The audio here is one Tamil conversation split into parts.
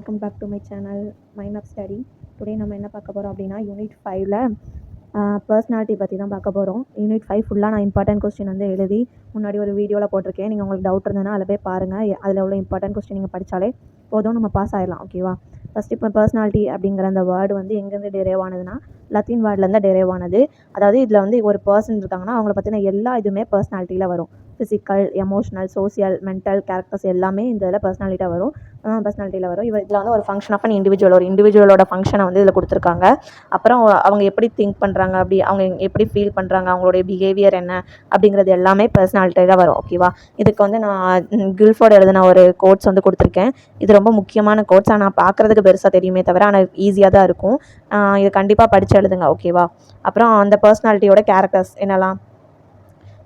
Welcome back to my channel mind of study. Today நம்ம என்ன பார்க்க போகிறோம் அப்படின்னா யூனிட் 5ல் பர்சனாலிட்டி பற்றி தான் பார்க்க போகிறோம். யூனிட் 5 ஃபுல்லாக நான் இம்பார்ட்டன்ட் கொஸ்டின் வந்து எழுதி முன்னாடி ஒரு வீடியோவில் போட்டிருக்கேன். நீங்கள் உங்களுக்கு டவுட் இருந்ததுன்னா அதில் போய் பாருங்கள். அதில் உள்ள இம்பார்ட்டன்ட் கொஸ்டின் நீங்கள் படித்தாலே போதும், நம்ம பாஸ் ஆகிடலாம். ஓகேவா? ஃபஸ்ட் இப்போ பர்சனாலிட்டி அப்படிங்கிற அந்த வேர்டு வந்து எங்கேருந்து டெரைவ் ஆனதுன்னா லத்தீன் வேர்ட்லேருந்து டெரைவ் ஆனது. அதாவது இதில் வந்து ஒரு பர்சன் இருக்காங்கன்னா அவங்கள பற்றின எல்லா இதுவுமே பர்சனாலிட்டியில் வரும். Physical, emotional, social, mental, characters எல்லாமே இந்த இதில் பர்சனாலிட்டியில் வரும். இதில் வந்து ஒரு ஃபங்க்ஷன் ஆஃப் அன் இண்டிவிஜுவல், ஒரு இண்டிவிஜுவலோட ஃபங்க்ஷனை வந்து இதில் கொடுத்துருக்காங்க. அப்புறம் அவங்க எப்படி திங்க் பண்ணுறாங்க, அப்படி அவங்க எப்படி ஃபீல் பண்ணுறாங்க, அவங்களுடைய பிஹேவியர் என்ன அப்படிங்கிறது எல்லாமே பர்சனாலிட்டியில் வரும். ஓகேவா? இதுக்கு வந்து நான் கில்ஃபோர்டு எழுதின ஒரு கோட்ஸ் வந்து கொடுத்துருக்கேன். இது ரொம்ப முக்கியமான கோட்ஸ். ஆனால் பார்க்குறதுக்கு பெருசாக தெரியுமே தவிர ஆனால் ஈஸியாக தான் இருக்கும். இது கண்டிப்பாக படித்து எழுதுங்க. ஓகேவா? அப்புறம் அந்த பர்சனாலிட்டியோட கேரக்டர்ஸ் என்னெல்லாம்?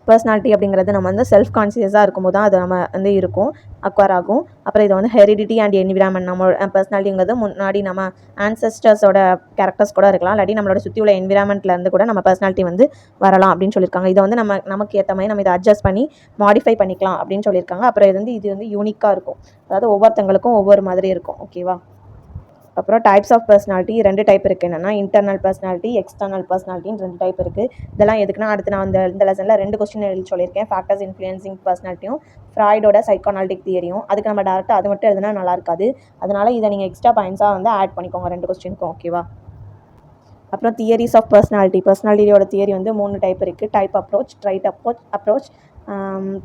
பர்சனாலிட்டி அப்படிங்கிறது நம்ம வந்து செல்ஃப் கான்சியஸாக இருக்கும்போது தான் அது நம்ம வந்து இருக்கும், அக்வயர் ஆகும். அப்புறம் இது வந்து ஹெரிடிட்டி அண்ட் என்விரான்மெண்ட். நம்ம பர்சனாலிட்டிங்கிறது முன்னாடி நம்ம ஆன்செஸ்டர்ஸோட கேரக்டர்ஸ் கூட இருக்கலாம், இல்லாட்டி நம்மளோட சுற்றி உள்ள என்விரான்மெண்ட்லேருந்து கூட நம்ம பர்சனாலிட்டி வந்து வரலாம் அப்படின்னு சொல்லியிருக்காங்க. இதை வந்து நமக்கு ஏற்ற மாதிரி நம்ம இதை அட்ஜஸ்ட் பண்ணி மாடிஃபை பண்ணிக்கலாம் அப்படின்னு சொல்லியிருக்காங்க. அப்புறம் இது வந்து யூனிக்காக இருக்கும், அதாவது ஒவ்வொருத்தங்களுக்கும் ஒவ்வொரு மாதிரி இருக்கும். ஓகேவா? அப்புறம் டைப்ஸ் ஆஃப் பர்சனாலிட்டி 2 டைப் இருக்குது. என்னென்னா இன்டர்னல் பர்சனாலிட்டி, எக்ஸ்டர்னல் பர்சனாலிட்டின்னு 2 டைப் இருக்குது. இதெல்லாம் எதுக்குன்னா அடுத்து நான் இந்த லெசனில் 2 கொஸ்டின் எழுதி சொல்லியிருக்கேன். ஃபேக்டர்ஸ் இன்ஃப்ளூயன்சிங் பர்சனாலிட்டியும் ஃப்ராய்டோட சைக்கானாலிட்டிக் தியரியும். அதுக்கு நம்ம டேரெக்டாக அது மட்டும் எழுதுனா நல்லா இருக்காது. அதனால் இதை நீங்கள் எக்ஸ்ட்ரா பாயிண்ட்ஸாக வந்து ஆட் பண்ணிக்கோங்க 2 கொஸ்டினுக்கும். ஓகேவா? அப்புறம் தியரிஸ் ஆஃப் பர்சனாலிட்டியோட தியரி வந்து 3 டைப் இருக்குது. Type approach, trait approach,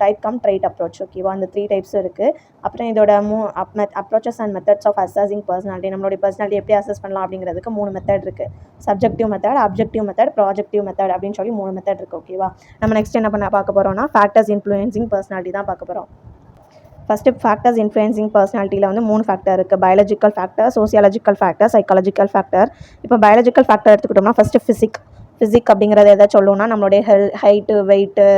type cum trait approach. ஓகேவா? அந்த 3 டைப்ஸும் இருக்குது. அப்புறம் இதோட approaches and methods of assessing personality, நம்மளுடைய பர்சனாலிட்டி எப்படி அசஸ் பண்ணலாம் அப்படிங்கிறதுக்கு 3 மெத்தட் இருக்குது. Subjective method, objective method, projective method அப்படின்னு சொல்லி 3 மெத்தட் இருக்குது. ஓகேவா? நம்ம நெக்ஸ்ட் என்ன பார்க்க போகிறோம்னா ஃபேக்டர்ஸ் இன்ஃப்ளூயன்சிங் பர்சனாலிட்டி தான் பார்க்க போகிறோம். ஃபஸ்ட்டு ஃபேக்டர்ஸ் இன்ஃப்ளூயன்சிங் பர்சனாலிட்டியில் வந்து 3 ஃபேக்டர் இருக்குது. Biological factor, sociological factor, psychological factor. இப்போ பயாலஜிக்கல் ஃபேக்டர் எடுத்துக்கிட்டோம்னா ஃபஸ்ட்டு ஃபிசிக் அப்படிங்கிறது எதை சொல்லுவோம்னா நம்மளுடைய ஹைட்டு, வெயிட்டு,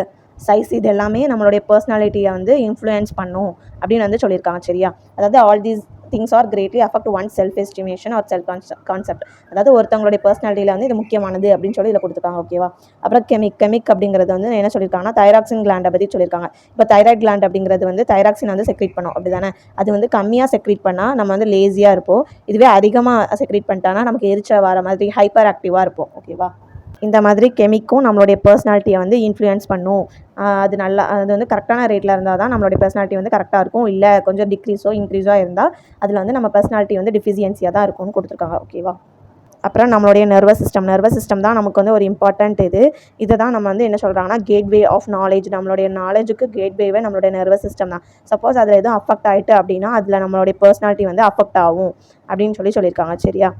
சைஸ், இது எல்லாமே நம்மளுடைய பர்சனாலிட்டியை வந்து இன்ஃப்ளூயன்ஸ் பண்ணும் அப்படின்னு வந்து சொல்லியிருக்காங்க. சரியா? அதாவது all these things are greatly affect oneself estimation or self concept. அதாவது ஒருத்தவங்களுடைய பர்சனாலிட்டியில் வந்து இது முக்கியமானது அப்படின்னு சொல்லி இதில் கொடுத்துருக்காங்க. ஓகேவா? அப்புறம் கெமிக் அப்படிங்கிறது வந்து என்ன சொல்லியிருக்காங்கன்னா தைராக்சின் கிளாண்டை பற்றி சொல்லியிருக்காங்க. இப்போ தைராய்ட் கிளாண்ட் அப்படிங்கிறது வந்து தைராக்சின் வந்து செக்ரீட் பண்ணும், அப்படி தானே? அது வந்து கம்மியாக செக்ரீட் பண்ணால் நம்ம வந்து லேசியாக இருப்போம். இதுவே அதிகமாக செக்ரீட் பண்ணிட்டானா நமக்கு எரிச்சல் வர மாதிரி ஹைப்பர் ஆக்டிவாக இருப்போம். ஓகேவா? இந்த மாதிரி கெமிக்கும் நம்மளுடைய பர்சனாலிட்டியை வந்து இன்ஃப்ளூயன்ஸ் பண்ணும். அது வந்து கரெக்டான ரேட்டில் இருந்தால் தான் நம்மளுடைய பர்சனாலிட்டி வந்து கரெக்டாக இருக்கும். இல்லை கொஞ்சம் டிக்ரீஸோ இன்க்ரீஸோ இருந்தால் அதில் வந்து நம்ம பர்சனாலிட்டி வந்து டிஃபிஷியன்சியாக தான் இருக்கும்னு கொடுத்துருக்காங்க. ஓகேவா? அப்புறம் நம்மளுடைய நர்வஸ் சிஸ்டம் தான் நமக்கு வந்து ஒரு இம்பார்ட்டன்ட் இதை தான் நம்ம வந்து என்ன சொல்கிறாங்கன்னா கேட்வே ஆஃப் நாலேஜ். நம்மளுடைய நாலேஜுக்கு கேட்வேவே நம்மளுடைய நர்வஸ் சிஸ்டம் தான். சப்போஸ் அதில் எதுவும் அஃபெக்ட் ஆகிட்டு அப்படின்னா அதில் நம்மளுடைய பர்சனாலிட்டி வந்து அஃபெக்ட் ஆகும் அப்படின்னு சொல்லியிருக்காங்க. சரியா?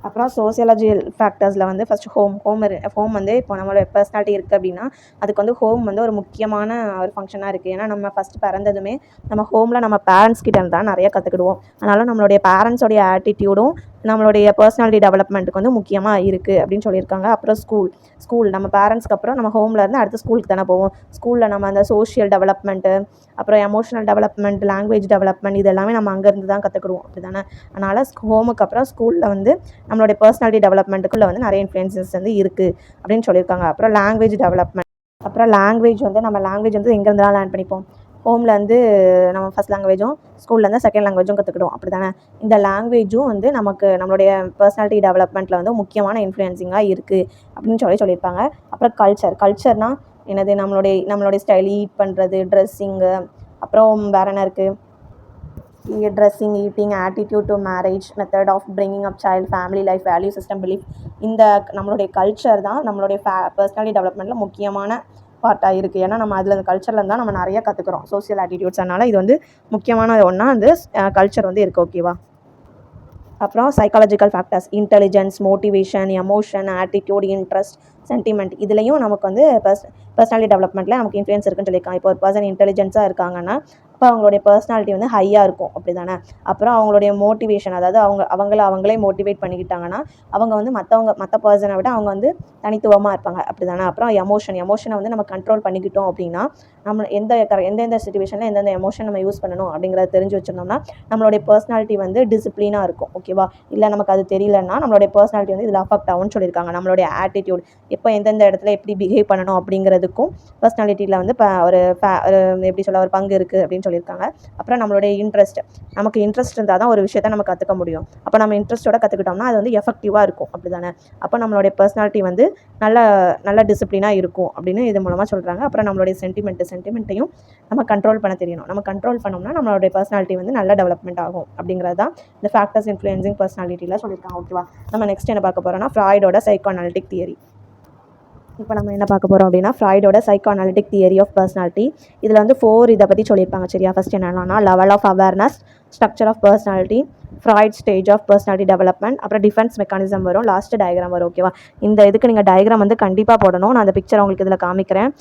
அப்புறம் சோசியாலஜிக்கல் ஃபேக்டர்ஸில் வந்து ஃபஸ்ட்டு ஹோம் வந்து இப்போ நம்மளோட பர்சனாலிட்டி இருக்குது அப்படின்னா அதுக்கு வந்து ஹோம் வந்து ஒரு முக்கியமான ஒரு ஃபங்க்ஷனாக இருக்குது. ஏன்னா நம்ம ஃபஸ்ட்டு பிறந்ததுமே நம்ம ஹோமில் நம்ம பேரண்ட்ஸ் கிட்ட இருந்து தான் நிறைய கற்றுக்கிடுவோம். அதனால் நம்மளுடைய பேரண்ட்ஸோடைய ஆட்டிடியூடும் நம்மளுடைய பர்சனாலிட்டி டெவலப்மெண்ட்டுக்கு வந்து முக்கியமாக இருக்குது அப்படின்னு சொல்லியிருக்காங்க. அப்புறம் ஸ்கூல் நம்ம பேரண்ட்ஸ்க்கு அப்புறம் நம்ம ஹோமில் இருந்து அடுத்து ஸ்கூலுக்கு தானே போவோம். ஸ்கூலில் நம்ம அந்த சோஷியல் டெவலப்மெண்ட்டு, அப்புறம் எமோஷனல் டெவலப்மெண்ட், லாங்குவேஜ் டெவலப்மெண்ட், இது எல்லாமே நம்ம அங்கேருந்து தான் கற்றுக்கிடுவோம். அப்படி தானே? அதனால் ஹோமுக்கு அப்புறம் ஸ்கூலில் வந்து நம்மளுடைய பர்சனாலிட்டி டெவலப்மெண்ட்டுக்குள்ளே வந்து நிறைய இன்ஃப்ளூயன்சஸ் வந்து இருக்குது அப்படின்னு சொல்லியிருக்காங்க. அப்புறம் லாங்குவேஜ் டெவலப்மெண்ட். அப்புறம் லாங்குவேஜ் வந்து எங்கேருந்துலாம் லேர்ன் பண்ணிப்போம்? ஹோமில் வந்து நம்ம ஃபஸ்ட் லாங்குவேஜும் ஸ்கூல்லேருந்து செகண்ட் லாங்குவேஜும் கற்றுக்கிடுவோம். அப்படி தானே? இந்த லாங்குவேஜும் வந்து நமக்கு நம்மளுடைய பர்சனாலிட்டி டெவலப்மெண்ட்டில் வந்து முக்கியமான இன்ஃப்ளூயன்சிங்காக இருக்குது அப்படின்னு சொல்லியிருப்பாங்க. அப்புறம் கல்ச்சர்னால் என்னது? நம்மளுடைய ஸ்டைல், ஈட் பண்ணுறது, ட்ரெஸ்ஸிங்கு, அப்புறம் வேறு என்ன இருக்குது? Dressing, eating, attitude to marriage, method of bringing up child, family life, value system, belief. இந்த நம்மளுடைய கல்ச்சர் தான் நம்மளுடைய பர்சனாலிட்டி டெவலப்மெண்ட்டில் முக்கியமான பார்ட்டாக இருக்குது. ஏன்னா நம்ம அதில் அந்த கல்ச்சரில் தான் நம்ம நிறைய கற்றுக்குறோம், சோஷியல் ஆட்டிடியூட்ஸ். அதனால் இது வந்து முக்கியமான ஒன்றா வந்து கல்ச்சர் வந்து இருக்குது. ஓகேவா? அப்புறம் psychological factors, intelligence, motivation, emotion, attitude, interest, sentiment, இதுலேயும் நமக்கு வந்து பர்சனாலிட்டி டெவலப்மெண்ட்டில் நமக்கு இன்ஃப்ளூயன்ஸ் இருக்குன்னு சொல்லியிருக்காங்க. இப்போ ஒரு பர்சன் இன்டெலிஜென்ஸாக இருக்காங்கன்னா அப்போ அவங்களுடைய பர்சனாலிட்டி வந்து ஹையாக இருக்கும். அப்படி தானே? அப்புறம் அவங்களுடைய மோட்டிவேஷன், அதாவது அவங்களே மோட்டிவேட் பண்ணிக்கிட்டாங்கன்னா அவங்க வந்து மற்ற பர்சனை விட அவங்க வந்து தனித்துவமாக இருப்பாங்க. அப்படி தானே? அப்புறம் எமோஷனை வந்து நம்ம கண்ட்ரோல் பண்ணிக்கிட்டோம் அப்படின்னா நம்ம எந்தெந்த சுச்சுவேஷனில் எந்தெந்த எமோஷன் நம்ம யூஸ் பண்ணணும் அப்படிங்கிறத தெரிஞ்சு வச்சுருந்தோம்னா நம்மளுடைய பர்சனாலிட்டி வந்து டிசிப்ளினாக இருக்கும். ஓகேவா? இல்லை நமக்கு அது தெரியலன்னா நம்மளுடைய பர்சனாலிட்டி வந்து இதில் அஃபெக்ட் ஆகும்னு சொல்லியிருக்காங்க. நம்மளுடைய ஆட்டிடியூட் எப்போ எந்தெந்த இடத்துல எப்படி பிஹேவ் பண்ணணும் அப்படிங்கிறதுக்கும் பர்சனாலிட்டியில் வந்து ஒரு எப்படி சொல்ல ஒரு பங்கு இருக்குது அப்படின்னு சொல்லியிருக்காங்க. அப்புறம் நம்மளுடைய இன்ட்ரெஸ்ட், நமக்கு இன்ட்ரெஸ்ட் இருந்தால் தான் ஒரு விஷயத்தை நம்ம கற்றுக்க முடியும். அப்போ நம்ம இன்ட்ரெஸ்ட்டோட கற்றுக்கிட்டோம்னா அது வந்து எஃபெக்டிவாக இருக்கும், அப்படி தானே? அப்போ நம்மளுடைய பர்சனாலிட்டி வந்து நல்ல டிசிப்ளினாக இருக்கும் அப்படின்னு இது மூலமாக சொல்கிறாங்க. அப்புறம் நம்மளுடைய சென்டிமெண்ட்டையும் நம்ம கண்ட்ரோல் பண்ண தெரியணும். நம்ம கண்ட்ரோல் பண்ணோம்னா நம்மளுடைய பர்சனாலிட்டி வந்து நல்ல டெவலப்மெண்ட் ஆகும் அப்படிங்கிறது தான் இந்த ஃபேக்டர்ஸ் இன்ஃப்ளூயன்சிங் பர்சனாலிட்டியில் சொல்லியிருக்காங்க. ஓகேவா? நம்ம நெக்ஸ்ட் என்ன பார்க்க போகிறோம்னா ஃப்ராய்டோட சைக்கோ அனாலிட்டிக் தியரி. இப்போ நம்ம என்ன பார்க்க போகிறோம் அப்படின்னா ஃப்ராய்டோட psycho analytic theory of personality. இதில் வந்து 4 இதை பற்றி சொல்லியிருப்பாங்க. சரியா? ஃபர்ஸ்ட் என்னன்னா level of awareness, structure of personality, Freud stage of personality development, அப்புறம் டிஃபென்ஸ் மெக்கானிசம் வரும், லாஸ்ட் டயக்ராம் வரும். ஓகேவா? இந்த இதுக்கு நீங்கள் டயக்ராம் வந்து கண்டிப்பாக போடணும். நான் அந்த பிக்சர் உங்களுக்கு இதில் காமிக்கிறேன்.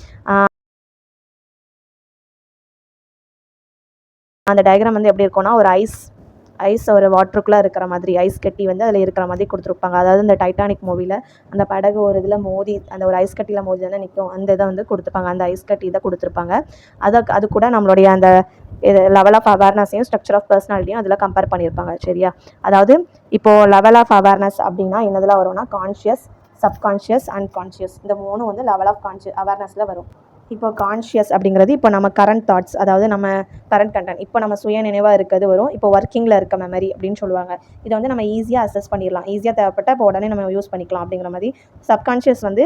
அந்த டயக்ராம் வந்து எப்படி இருக்கும்னா ஒரு ஐஸ் ஒரு வாட்டருக்குள்ளே இருக்கிற மாதிரி, ஐஸ் கட்டி வந்து அதில் இருக்கிற மாதிரி கொடுத்துருப்பாங்க. அதாவது இந்த டைட்டானிக் மூவியில் அந்த படகு ஒரு இதில் மோதி அந்த ஒரு ஐஸ் கட்டியில் மோதி தானே நிற்கும், அந்த இதை வந்து கொடுத்துருப்பாங்க. அந்த ஐஸ் கட்டி இதை கொடுத்துருப்பாங்க. அது கூட நம்மளுடைய அந்த லெவல் ஆஃப் அவேர்னஸையும் ஸ்ட்ரக்சர் ஆஃப் பர்சனாலிட்டியும் அதில் கம்பேர் பண்ணியிருப்பாங்க. சரியா? அதாவது இப்போது லெவல் ஆஃப் அவேர்னஸ் அப்படின்னா என்னதில் வரும்னா கான்ஷியஸ், சப்கான்ஷியஸ், அன்கான்ஷியஸ், இந்த 3 வந்து லெவல் ஆஃப் அவேர்னஸில் வரும். இப்போ கான்ஷியஸ் அப்படிங்கிறது இப்போ நம்ம கரண்ட் தாட்ஸ், அதாவது நம்ம கரண்ட் கண்டென்ட், இப்போ நம்ம சுய நினைவாக இருக்கிறது வரும். இப்போ ஒர்க்கிங்கில் இருக்க மெமரி அப்படின்னு சொல்லுவாங்க. இதை வந்து நம்ம ஈஸியாக அசஸ் பண்ணிடலாம், ஈஸியாக தேவைப்பட்ட இப்போ உடனே நம்ம யூஸ் பண்ணிக்கலாம் அப்படிங்கிற மாதிரி. சப்கான்ஷியஸ் வந்து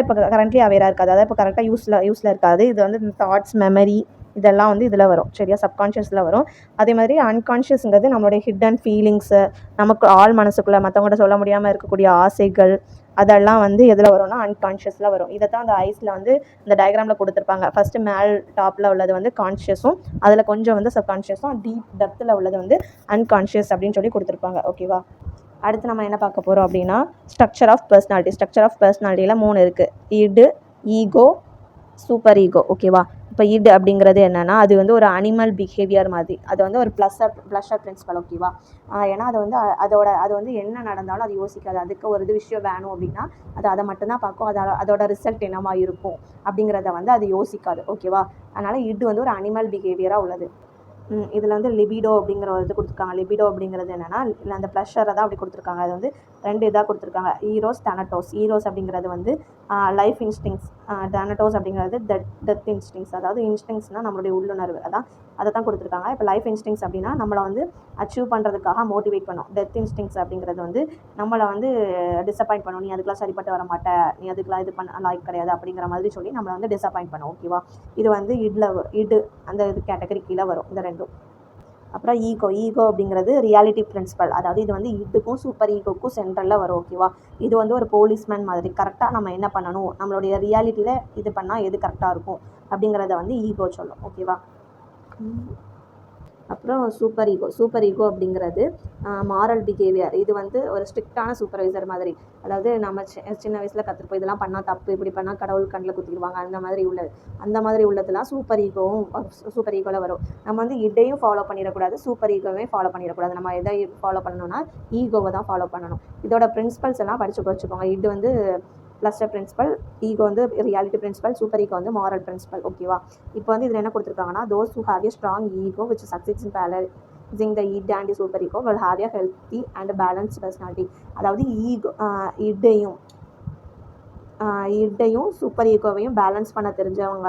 இப்போ கரண்ட்லி அவேராக இருக்காது, அதாவது இப்போ கரெக்டாக யூஸில் இருக்காது. இது வந்து தாட்ஸ், மெமரி இதெல்லாம் வந்து இதில் வரும். சரியா? சப்கான்ஷியஸில் வரும். அதே மாதிரி அன்கான்ஷியஸ்ங்கிறது நம்மளுடைய ஹிடன் ஃபீலிங்ஸு, நமக்கு ஆள் மனசுக்குள்ளே மற்றவங்கள்ட்ட சொல்ல முடியாமல் இருக்கக்கூடிய ஆசைகள், அதெல்லாம் வந்து எதில் வரும்னா அன்கான்ஷியஸில் வரும். இதை தான் அந்த ஐஸில் வந்து இந்த டயக்ராமில் கொடுத்துருப்பாங்க. ஃபஸ்ட்டு மேல் டாப்பில் உள்ளது வந்து கான்ஷியஸும், அதில் கொஞ்சம் வந்து சப்கான்ஷியஸும், டெப்த்தில் உள்ளது வந்து அன்கான்ஷியஸ் அப்படின்னு சொல்லி கொடுத்துருப்பாங்க. ஓகேவா? அடுத்து நம்ம என்ன பார்க்க போகிறோம் அப்படின்னா structure of personality. Structure of பர்சனாலிட்டியில் 3 இருக்குது: இடு, ஈகோ, சூப்பர் ஈகோ. ஓகேவா? இப்போ இட் அப்படிங்கிறது என்னென்னா அது வந்து ஒரு அனிமல் பிஹேவியர் மாதிரி, அது வந்து ஒரு ப்ளஷர் பிரின்சிபல். ஓகேவா? ஏன்னா அது வந்து என்ன நடந்தாலும் அது யோசிக்காது. அதுக்கு ஒரு விஷயம் வேணும் அப்படின்னா அதை மட்டும்தான் பார்க்கும். அதோட ரிசல்ட் என்னவா இருக்கும் அப்படிங்கிறத வந்து அது யோசிக்காது. ஓகேவா? அதனால் இட் வந்து ஒரு அனிமல் பிஹேவியராக உள்ளது. இதில் வந்து லிபிடோ அப்படிங்கிற ஒரு இது கொடுத்துருக்காங்க. லிபிடோ அப்படிங்கிறது என்னென்னா அந்த ப்ளஷரை தான் அப்படி கொடுத்துருக்காங்க. அது வந்து 2 இதாக கொடுத்துருக்காங்க: ஈரோஸ், தானட்டோஸ். ஈரோஸ் அப்படிங்கிறது வந்து லைஃப் இன்ஸ்டிங்ஸ், தானட்டோஸ் அப்படிங்கிறது டெத் இன்ஸ்டிங்ஸ், அதாவது இன்ஸ்டிங்ஸ்னால் நம்மளுடைய உள்ளுணர்வு, அதை தான் கொடுத்துருக்காங்க. இப்போ லைஃப் இன்ஸ்டிங்ஸ் அப்படின்னா நம்மளை வந்து அச்சீவ் பண்ணுறதுக்காக மோட்டிவேட் பண்ணும். டெத் இன்ஸ்டிங்ஸ் அப்படிங்கிறது வந்து நம்மளை வந்து டிசப்பாயிண்ட் பண்ணும். நீ அதுக்கெலாம் சரிப்பட்டு வர மாட்டே, நீ அதுக்கெலாம் இது பண்ண லாய்க் கிடையாது அப்படிங்கிற மாதிரி சொல்லி நம்மளை வந்து டிசப்பாயிண்ட் பண்ணும். ஓகேவா? இது வந்து இடு அந்த இது கேட்டகரி கீழே வரும், இந்த 2. அப்புறம் ஈகோ அப்படிங்கிறது ரியாலிட்டி பிரின்சிபல், அதாவது இது வந்து இதுக்கும் சூப்பர் ஈகோக்கும் சென்ட்ரலில் வரும். ஓகேவா? இது வந்து ஒரு போலீஸ்மேன் மாதிரி, கரெக்டாக நம்ம என்ன பண்ணணும், நம்மளுடைய ரியாலிட்டியில் இது பண்ணால் எது கரெக்டாக இருக்கும் அப்படிங்கிறத வந்து ஈகோ சொல்லும். ஓகேவா? அப்புறம் சூப்பர் ஈகோ அப்படிங்கிறது மாரல் பிஹேவியர். இது வந்து ஒரு ஸ்ட்ரிக்டான சூப்பர்வைசர் மாதிரி, அதாவது நம்ம சின்ன வயசில் கற்றுருப்போம், இதெல்லாம் பண்ணால் தப்பு, இப்படி பண்ணால் கடவுள் கண்ணில் குத்திடுவாங்க, அந்த மாதிரி உள்ளதெல்லாம் சூப்பர் ஈகோவில் வரும். நம்ம வந்து இதையும் ஃபாலோ பண்ணிடக்கூடாது, சூப்பர் ஈகோவையும் ஃபாலோ பண்ணிடக்கூடாது. நம்ம எதை ஃபாலோ பண்ணணும்னா ஈகோவை தான் ஃபாலோ பண்ணணும். இதோட பிரின்சிபல்ஸ் எல்லாம் படித்து வச்சுக்கோங்க. இது வந்து ப்ளஸ்டர் பிரின்சிபல், ஈகோ வந்து ரியாலிட்டி பிரின்சிபல், சூப்பர் ஈகோ வந்து மாரல் பிரின்சிபல். ஓகேவா? இப்போ வந்து இதில் என்ன கொடுத்துருக்காங்கன்னா those who have a strong ego which succeeds in balancing the id and the super ego will have a healthy and balanced personality. அதாவது இடையும் சூப்பர் ஈகோவையும் பேலன்ஸ் பண்ண தெரிஞ்சவங்க,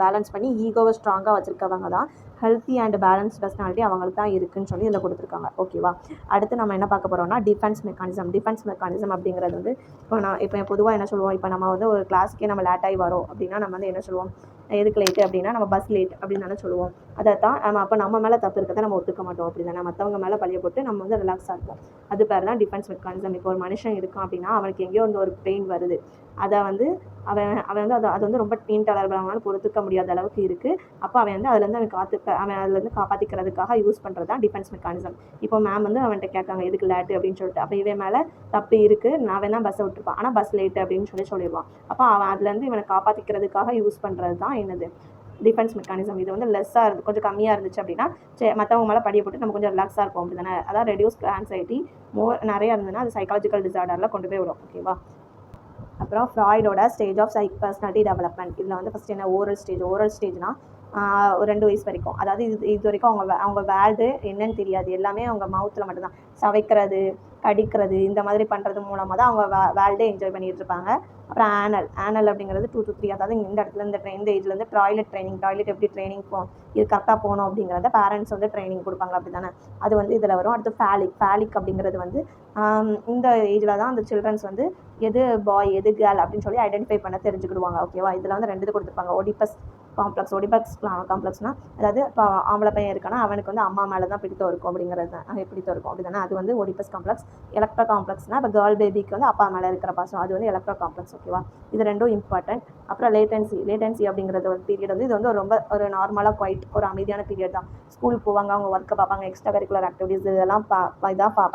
பேலன்ஸ் பண்ணி ஈகோவை ஸ்ட்ராங்காக வச்சுருக்கவங்க தான் ஹெல்த்தி அண்ட் பேலன்ஸ் பர்சனாலிட்டி அவங்களுக்கு தான் இருக்குதுன்னு சொல்லி இதில் கொடுத்துருக்காங்க. ஓகேவா? அடுத்து நம்ம என்ன பார்க்க போகிறோம்னா டிஃபென்ஸ் மெக்கானிசம் அப்படிங்கிறது வந்து இப்போ பொதுவாக என்ன சொல்லுவோம், இப்போ நம்ம வந்து ஒரு கிளாஸுக்கே நம்ம லேட்டாகி வரோம் அப்படின்னா நம்ம வந்து என்ன சொல்லுவோம், எதுக்கு லேட்டு அப்படின்னா நம்ம பஸ் லேட் அப்படின்னு தானே சொல்லுவோம். அதை தான் அப்போ நம்ம மேலே தப்பு இருக்கிறத நம்ம ஒத்துக்க மாட்டோம். அப்படி தானே மற்றவங்க மேலே பழிய போட்டு நம்ம வந்து ரிலாக்ஸாக இருப்போம். அது பேர் தான் டிஃபென்ஸ் மெக்கானிசம். இப்போ ஒரு மனுஷன் இருக்கான் அப்படின்னா அவனுக்கு எங்கேயோ வந்து ஒரு பெயின் வருது, அதை வந்து அவன் வந்து அது வந்து ரொம்ப இன்டாலரபிளான பொறுத்துக்க முடியாத அளவுக்கு இருக்குது. அப்போ அவன் வந்து அதுலேருந்து காப்பாற்றிக்கிறதுக்காக யூஸ் பண்ணுறது தான் டிஃபென்ஸ் மெக்கானிசம். இப்போ மேம் வந்து அவன்கிட்ட கேட்காங்க எதுக்கு லேட்டு அப்படின்னு சொல்லிட்டு, அப்போ இவன் மேலே தப்பு இருக்குது, நான் தான் பஸ்ஸை விட்டுருப்பான், ஆனால் பஸ் லேட்டு அப்படின்னு சொல்லிடுவான். அப்போ அவன் அதுலேருந்து இவனை காப்பாற்றிக்கிறதுக்காக யூஸ் பண்ணுறது தான் என்னது, டிஃபென்ஸ் மெக்கானிசம். இது வந்து லெஸ்ஸாக இருந்து கொஞ்சம் கம்மியாக இருந்துச்சு அப்படின்னா மற்றவங்க மேலே படிய போட்டு நம்ம கொஞ்சம் ரிலாக்ஸாக இருக்கும். அப்படி தானே? அதான் ரெடியூஸ் ஆன்சைட்டி நிறையா இருந்ததுன்னா அது சைக்காலஜிக்கல் டிசார்டரில் கொண்டு போய் விடும். ஓகேவா? அப்புறம் ஃப்ராய்டோட ஸ்டேஜ் ஆஃப் பர்சனாலிட்டி டெவலப்மெண்ட். இதில் வந்து ஃபஸ்ட் என்ன ஓரல் ஸ்டேஜ்னா ஒரு 2 வயசு வரைக்கும். அதாவது இது வரைக்கும் அவங்க வேர்ல்டு என்னன்னு தெரியாது. எல்லாமே அவங்க மவுத்தில் மட்டும்தான். சவைக்கிறது, கடிக்கிறது இந்த மாதிரி பண்ணுறது மூலமாக தான் அவங்க வேர்ல்டே என்ஜாய் பண்ணிகிட்டு இருப்பாங்க. அப்புறம் ஆனல் அப்படிங்கிறது 2 to 3, அதாவது இந்த இடத்துல இந்த ஏஜ்லேருந்து டாய்லெட் எப்படி ட்ரைனிங் இது கரெக்டாக போகணும் அப்படிங்கிறத பேரண்ட்ஸ் வந்து ட்ரைனிங் கொடுப்பாங்க, அப்படி தானே? அது வந்து இதில் வரும். அடுத்து ஃபேலிக் அப்படிங்கிறது வந்து இந்த ஏஜில் தான் அந்த சில்ட்ரன்ஸ் வந்து எது பாய் எது கேர்ள் அப்படின்னு சொல்லி ஐடென்டிஃபை பண்ண தெரிஞ்சுக்கிடுவாங்க. ஓகேவா? இதில் வந்து 2 இது கொடுத்துருப்பாங்க. ஒடிபஸ் காம்ப்ளெக்ஸ்னால் அதாவது இப்போ ஆம்பளை பையன் இருக்கானா அவனுக்கு வந்து அம்மா மேலே தான் பிடித்தம் இருக்கும் அப்படிங்கிறது தான். பிடித்தம் இருக்கும் அப்படி தானே? அது வந்து ஒடிபஸ் காம்ப்ளெக்ஸ். எலக்ட்ரோ காம்ப்ளெக்ஸ்னால் இப்போ கேர்ள் பேபிக்கு வந்து அப்பா மேலே இருக்கிற பாசம், அது வந்து எலக்ட்ரோ காம்ப்ளெக்ஸ். ஓகேவா? இது 2ம் இம்பார்ட்டன்ட். அப்புறம் லேட்டன்சி அப்படிங்கிறது ஒரு பீரியட் வந்து இது வந்து ஒரு நார்மலாக குவைட் ஒரு அமைதியான பீரியட் தான். ஸ்கூலுக்கு போவாங்க, அவங்க ஒர்க்கை பார்ப்பாங்க, எக்ஸ்ட்ரா கரிக்குலர் ஆக்டிவிட்டீஸ் இதெல்லாம்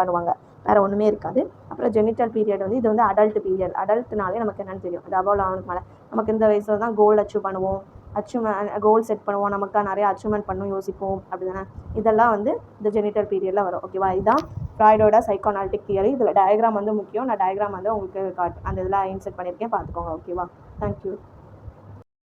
பண்ணுவாங்க, வேறு ஒன்றுமே இருக்காது. அப்புறம் ஜெனிட்டல் பீரியட் வந்து இது வந்து அடல்ட் பீரியட். அடல்ட்னாலே நமக்கு என்னென்னு தெரியும், அது அபோவ் 11க்கு மேலே. நமக்கு இந்த வயசில் தான் கோல் அச்சீவ் பண்ணுவோம், கோல் செட் பண்ணுவோம், நமக்கு நிறைய அச்சீவ்மெண்ட் பண்ணணும் யோசிப்போம், அப்படி தானே? இதெல்லாம் வந்து இந்த ஜெனிட்டல் பீரியடில் வரும். ஓகேவா? இதுதான் ஃப்ராய்டோட சைக்கோஅனாலிட்டிக் தியரி. இதில் டயக்ராம் வந்து முக்கியம். நான் டயக்ராம் வந்து உங்களுக்கு அந்த இதில் இன்செர்ட் பண்ணியிருக்கேன், பார்த்துக்கோங்க. ஓகேவா? தேங்க்யூ.